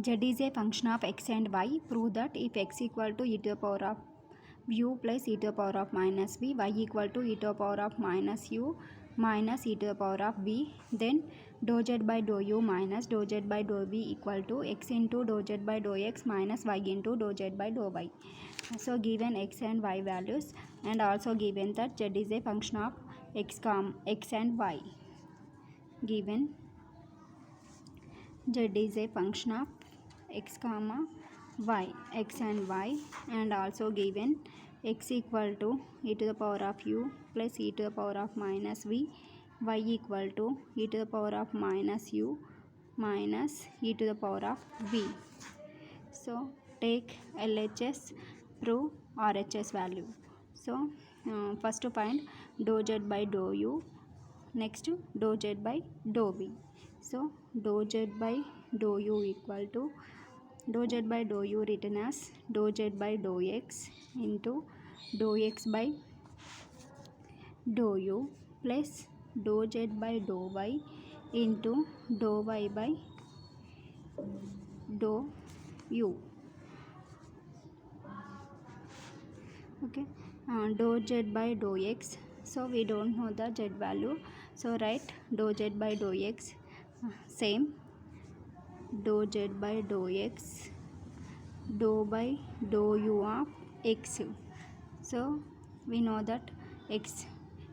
Z is a function of x and y. Prove that if x equal to e to the power of u plus e to the power of minus v, y equal to e to the power of minus u minus e to the power of v, then dou z by dou u minus dou z by dou v equal to x into dou z by dou x minus y into dou z by dou y. So given x and y values, and also given that z is a function of x and y. Given z is a function of x comma y, x and y, and also given x equal to e to the power of u plus e to the power of minus v, y equal to e to the power of minus u minus e to the power of v. So take LHS, prove RHS value. So first to find dou z by dou u, next dou z by dou v. So dou z by dou u equal to dou z by dou u written as dou z by dou x into dou x by dou u plus dou z by dou y into dou y by dou u. Okay, dou z by dou x, so we don't know the z value, so write dou z by dou x, same dou z by dou x, dou by dou u of x. So we know that x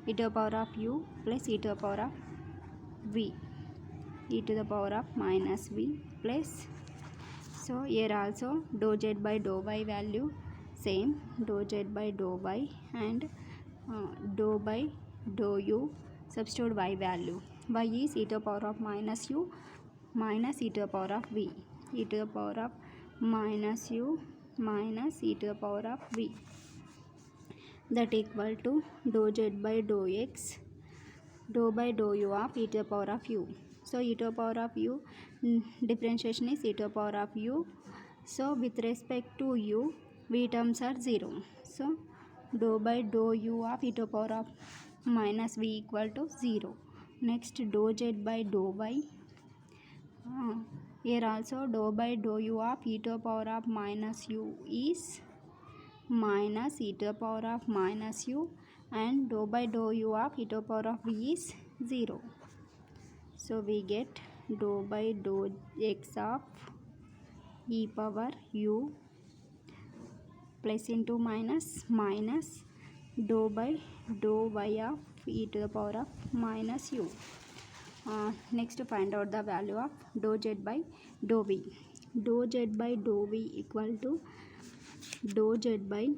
e to the power of u plus e to the power of v, e to the power of minus v plus, so here also dou z by dou y value same dou z by dou y, and dou by dou u, substitute y value. Y is e to the power of minus u minus e to the power of v, e to the power of minus u minus e to the power of v, that equal to dou z by dou x, dou by dou u of e to the power of u. So e to the power of u, differentiation is e to the power of u. So with respect to u, v terms are 0. So dou by dou u of e to the power of minus v equal to 0. Next dou z by dou y. Here also dou by dou u of e to the power of minus u is minus e to the power of minus u, and dou by dou u of e to the power of v is 0. So we get dou by dou x of e power u plus into minus minus dou by dou y of e to the power of minus u. Next to find out the value of dou z by dou v. Dou z by dou v equal to dou z by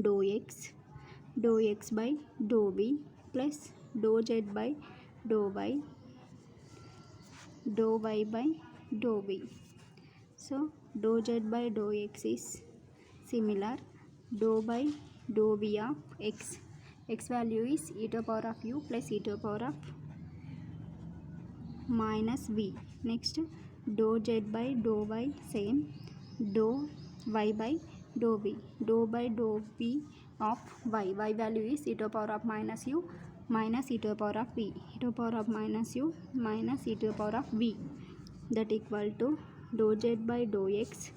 dou x by dou v plus dou z by dou y by dou v. So dou z by dou x is similar dou by dou v of x. X value is e to the power of u plus e to the power of minus v. Next dou z by dou y same dou y by dou v. Dou by dou v of y. Y value is e to the power of minus u minus e to the power of v. E to the power of minus u minus e to the power of v, that equal to dou z by dou x,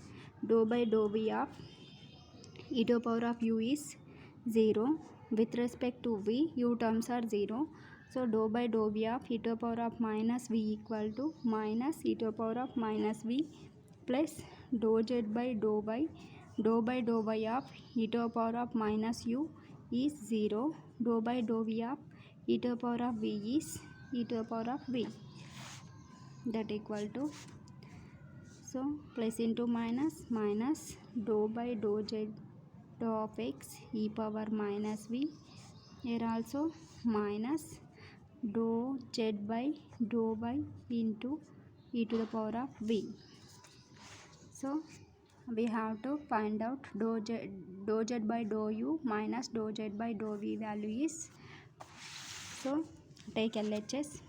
dou by dou v of e to the power of u is 0. With respect to v, u terms are 0. So dou by dou v of e to the power of minus v equal to minus e to the power of minus v plus dou z by dou y, dou by dou y of e to the power of minus u is 0. Dou by dou v of e to the power of v is e to the power of v, that equal to, so plus into minus minus dou by dou z of x e power minus v. Here also minus dou z by dou y into e to the power of v. So we have to find out dou z by dou u minus dou z by dou v value is, so take LHS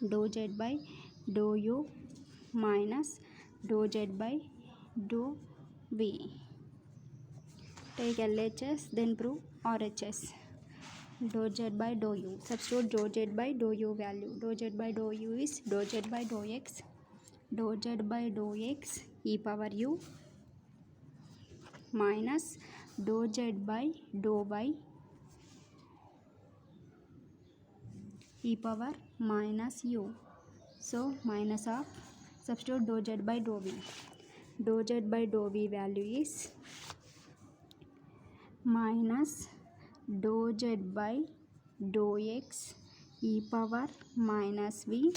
dou z by dou u minus dou z by dou v. Take LHS, then prove RHS. Dou z by dou u. Substitute dou z by dou u value. Dou z by dou u is dou z by dou x dou z by dou x e power u minus dou z by dou y e power minus u. So minus of, substitute dou z by dou v. Dou z by dou v value is minus dou z by dou x e power minus v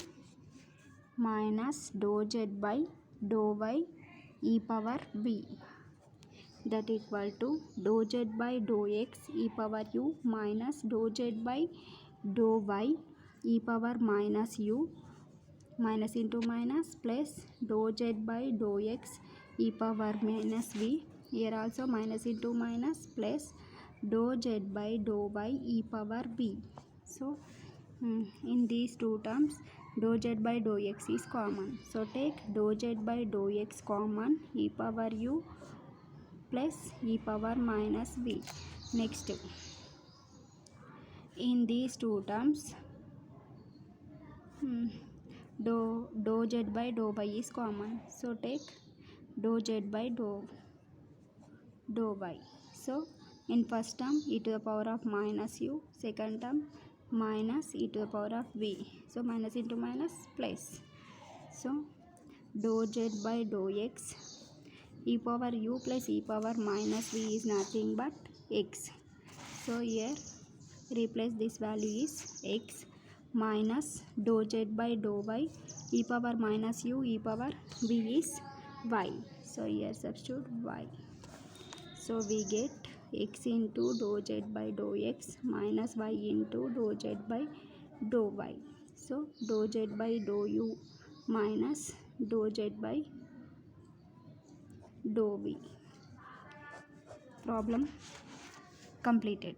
minus dou z by dou y e power v, that equal to dou z by dou x e power u minus dou z by dou y e power minus u, minus into minus, plus dou z by dou x e power minus v, here also minus into minus, plus dou z by dou y e power v. So in these two terms dou z by dou x is common, so take dou z by dou x common, e power u plus e power minus v. Next, in these two terms dou z by dou y is common, so take dou z by dou y. So in first term e to the power of minus u, second term minus e to the power of v, so minus into minus plus, so dou z by dou x e power u plus e power minus v is nothing but x, so here replace this value is x minus dou z by dou y e power minus u e power v is y, so here substitute y, so we get x into dou z by dou x minus y into dou z by dou y, so dou z by dou u minus dou z by dou v. Problem completed.